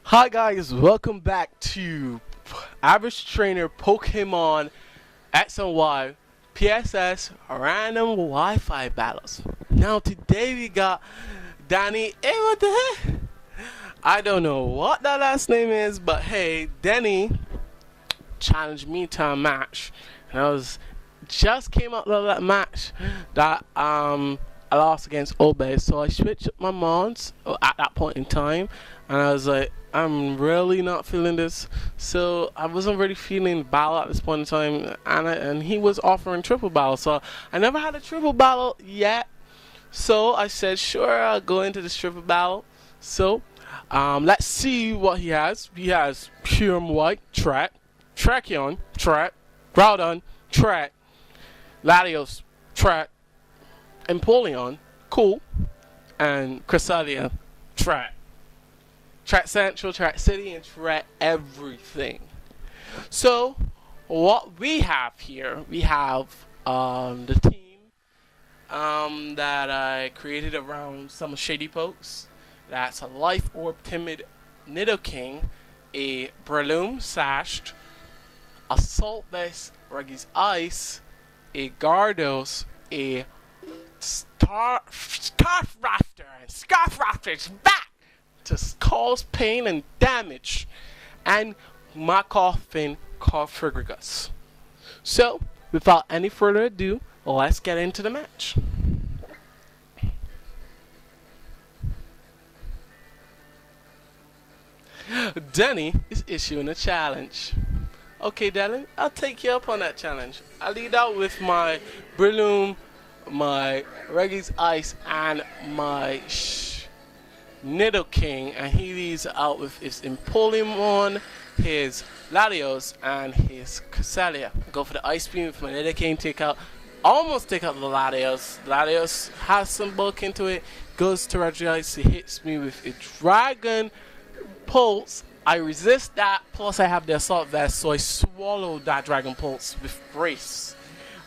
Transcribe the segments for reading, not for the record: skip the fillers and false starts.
Hi guys, welcome back to Average Trainer Pokemon X and Y P.s.s Random Wi-Fi Battles. Now today we got Danny. Hey, what the heck? I don't know what that last name is, but hey, Danny challenged me to a match, and I was just came out of that match that I lost against Obey, so I switched up my mods at that point in time, and I was like, I'm really not feeling this. So I wasn't really feeling battle at this point in time, and he was offering triple battle, so I never had a triple battle yet. So I said, sure, I'll go into this triple battle. So let's see what he has. He has Pure White, Track, Tracheon, Track, Groudon, Track, Latios, Track, Empoleon, cool, and Cresselia, Track. Track Central, Track City, and Track everything. So, what we have here, we have the team that I created around some Shady Pokes. That's a Life Orb Timid Nidoking, a Breloom Sashed, Assault Vest Reggie's Ice, a Gardos, a Scarf Raptor, and Scarf Raptor's back to cause pain and damage, and my coffin Corfrigus. So, without any further ado, let's get into the match. Denny is issuing a challenge. Okay, Denny, I'll take you up on that challenge. I lead out with my Breloom, my Reggie's Ice, and my Nidoking, and he leads out with his Empoleon, his Latios, and his Cresselia. Go for the Ice Beam with my Nidoking, almost take out the Latios. Latios has some bulk into it, goes to Regice, he hits me with a Dragon Pulse. I resist that, plus I have the Assault Vest, so I swallow that Dragon Pulse with Brace.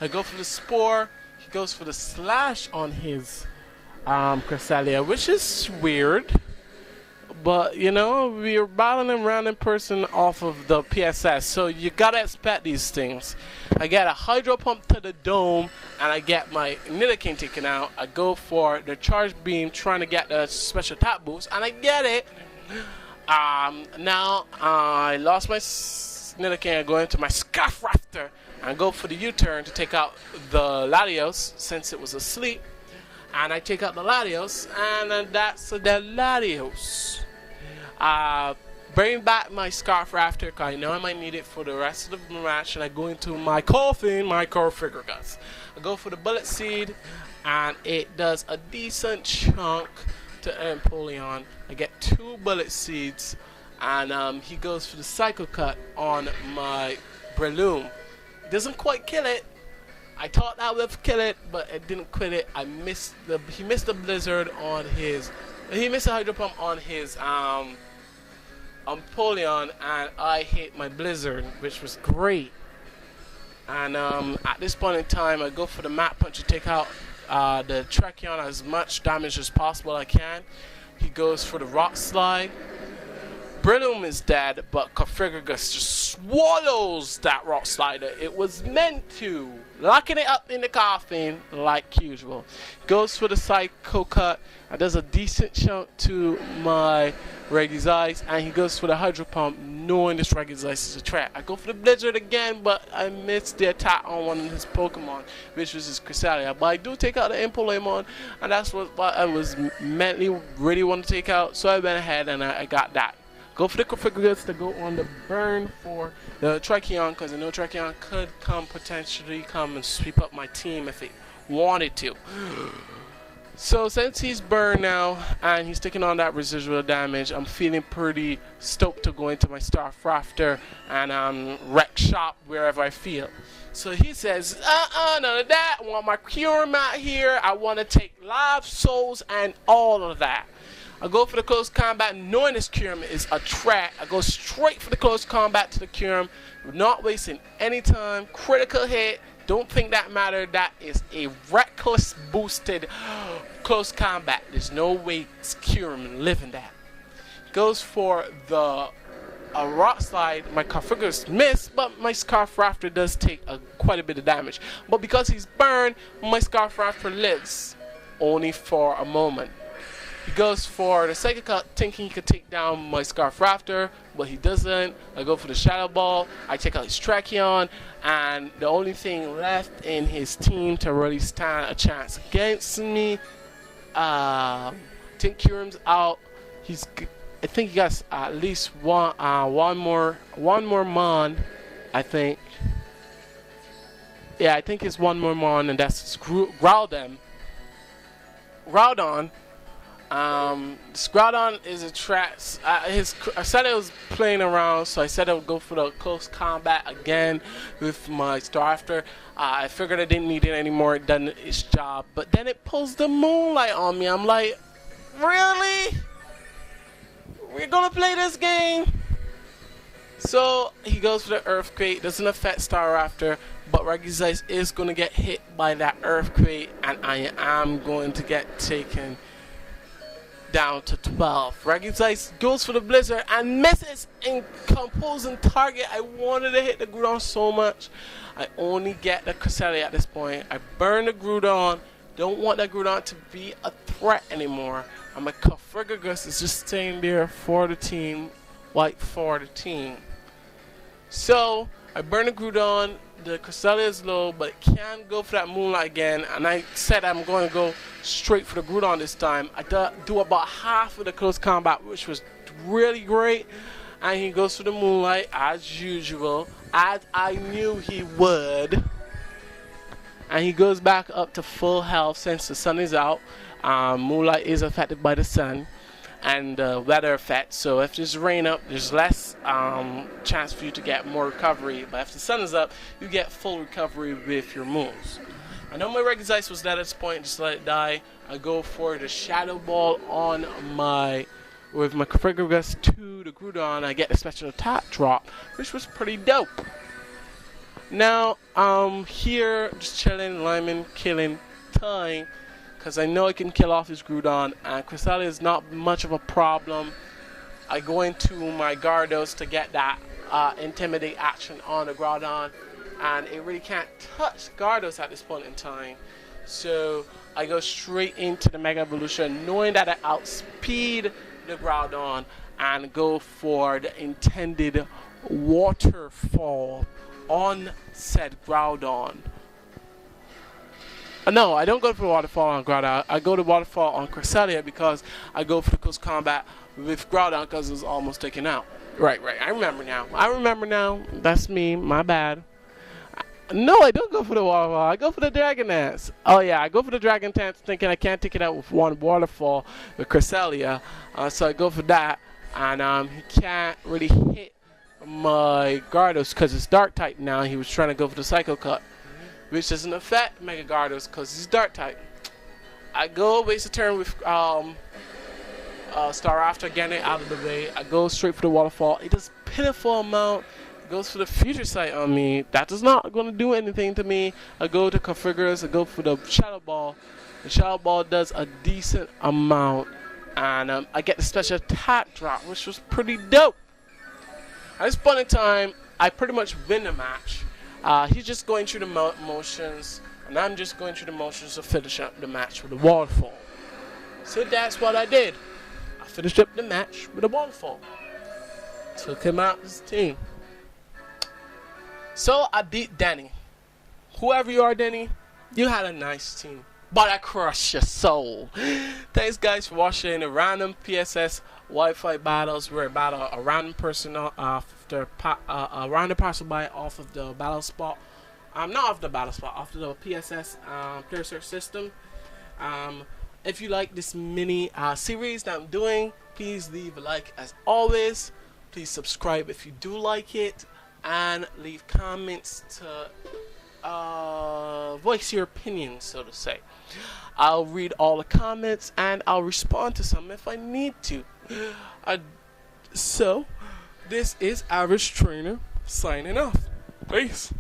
I go for the Spore, he goes for the Slash on his Cresselia, which is weird, but you know, we're battling around in person off of the P.s.s, so you gotta expect these things. I get a Hydro Pump to the dome, and I get my Nidoking taken out. I go for the Charge Beam, trying to get the special attack boost, and I get it. Now I lost my Nidoking. I go into my Scarf Raptor and go for the U-turn to take out the Latios since it was asleep. And I take out the Latios, and then that's the Latios. Bring back my Scarf Raptor, because I know I might need it for the rest of the match, and I go into my coffin, my Corfrigus. I go for the Bullet Seed, and it does a decent chunk to Empoleon. I get 2 Bullet Seeds, and he goes for the Psycho Cut on my Breloom. Doesn't quite kill it. I thought that would kill it, but it didn't quit it. He missed the Blizzard on his. He missed the Hydro Pump on his Empoleon, and I hit my Blizzard, which was great. And at this point in time, I go for the Mat Punch to take out the Tracheon as much damage as possible I can. He goes for the Rock Slide. Breloom is dead, but Corfrigus just swallows that Rock Slider. It was meant to. Locking it up in the coffin like usual. Goes for the Psycho Cut. And does a decent chunk to my Reggie's Ice. And he goes for the Hydro Pump, knowing this Reggie's Ice is a trap. I go for the Blizzard again, but I missed the attack on one of his Pokemon, which was his Cresselia. But I do take out the Empoleon, and that's what I was mentally really want to take out. So I went ahead and I got that. Go for the Corfrigus to go on the burn for the Tracheon, because I know Tracheon could potentially come and sweep up my team if it wanted to. So since he's burned now and he's taking on that residual damage, I'm feeling pretty stoked to go into my Scarf Raptor and wreck shop wherever I feel. So he says, none of that. I want my Cure Mat here. I want to take live souls and all of that. I go for the close combat, knowing this Kyurem is a trap. I go straight for the close combat to the Kyurem, not wasting any time. Critical hit. Don't think that matter. That is a reckless boosted close combat. There's no way Kyurem living that. goes for the rock slide. My Carfigurus missed, but my Scarf Raptor does take quite a bit of damage. But because he's burned, my Scarf Raptor lives only for a moment. He goes for the Psychic Cut, thinking he could take down my Scarf Raptor, but he doesn't. I go for the Shadow Ball. I take out his Tracheon, and the only thing left in his team to really stand a chance against me, I think Kyurem's out. I think he got at least one more Mon. I think. Yeah, I think it's one more Mon, and that's Groudon. Groudon is a trap. I said I was playing around, so I said I would go for the close combat again with my Starafter. I figured I didn't need it anymore. It done its job, but then it pulls the Moonlight on me. I'm like, really? We're gonna play this game? So he goes for the Earthquake. Doesn't affect Starafter, but Registry's is gonna get hit by that Earthquake, and I am going to get taken down to 12. Registry's goes for the Blizzard and misses in composing target. I wanted to hit the Groudon so much. I only get the Cresselia at this point. I burn the Groudon. Don't want that Groudon to be a threat anymore. And my Carfigurus is just staying there for the team, white for the team. So I burn the Groudon. The Cresselia is low, but it can go for that Moonlight again. And I said I'm going to go straight for the Groudon this time. I do about half of the close combat, which was really great. And he goes for the Moonlight as usual, as I knew he would. And he goes back up to full health since the sun is out. Moonlight is affected by the sun and weather effect, so if there's rain up, there's less chance for you to get more recovery, but if the sun is up, you get full recovery with your moves. I know my Regis Ice was dead at this point, just let it die. I go for the Shadow Ball on with my Carfigurus to the Groudon. I get a special attack drop, which was pretty dope. Now here just chilling, liming, killing time, because I know I can kill off his Groudon, and Cresselia is not much of a problem. I go into my Gyarados to get that Intimidate action on the Groudon, and it really can't touch Gyarados at this point in time. So I go straight into the Mega Evolution, knowing that I outspeed the Groudon, and go for the intended Waterfall on said Groudon. No, I don't go for Waterfall on Groudon. I go to Waterfall on Cresselia because I go for the close combat with Groudon because it was almost taken out. Right. I remember now. That's me. My bad. No, I don't go for the Waterfall. I go for the Dragon Dance. Oh yeah, I go for the Dragon Dance thinking I can't take it out with one Waterfall with Cresselia. So I go for that, and he can't really hit my Gyarados because it's Dark type now. He was trying to go for the Psycho Cut, which doesn't affect Mega Gyarados because he's Dark type. I go waste a turn with Starafter, getting it out of the way. I go straight for the Waterfall. It does pitiful amount. It goes for the Future Sight on me. That is not going to do anything to me. I go to Configurus. I go for the Shadow Ball. The Shadow Ball does a decent amount, and I get the special attack drop, which was pretty dope. At this point in time, I pretty much win the match. He's just going through the motions, and I'm just going through the motions to finish up the match with a Waterfall. So that's what I did. I finished up the match with a Waterfall. Took him out of his team. So I beat Danny. Whoever you are, Danny, you had a nice team, but I crushed your soul. Thanks guys for watching the random P.s.s Wi-Fi battles where I battle a random person off the random passerby off of the battle spot. Not off the battle spot, off the P.s.s player search system. If you like this mini series that I'm doing, please leave a like as always. Please subscribe if you do like it, and leave comments to voice your opinion, so to say. I'll read all the comments and I'll respond to some if I need to. So, this is Average Trainer signing off. Peace.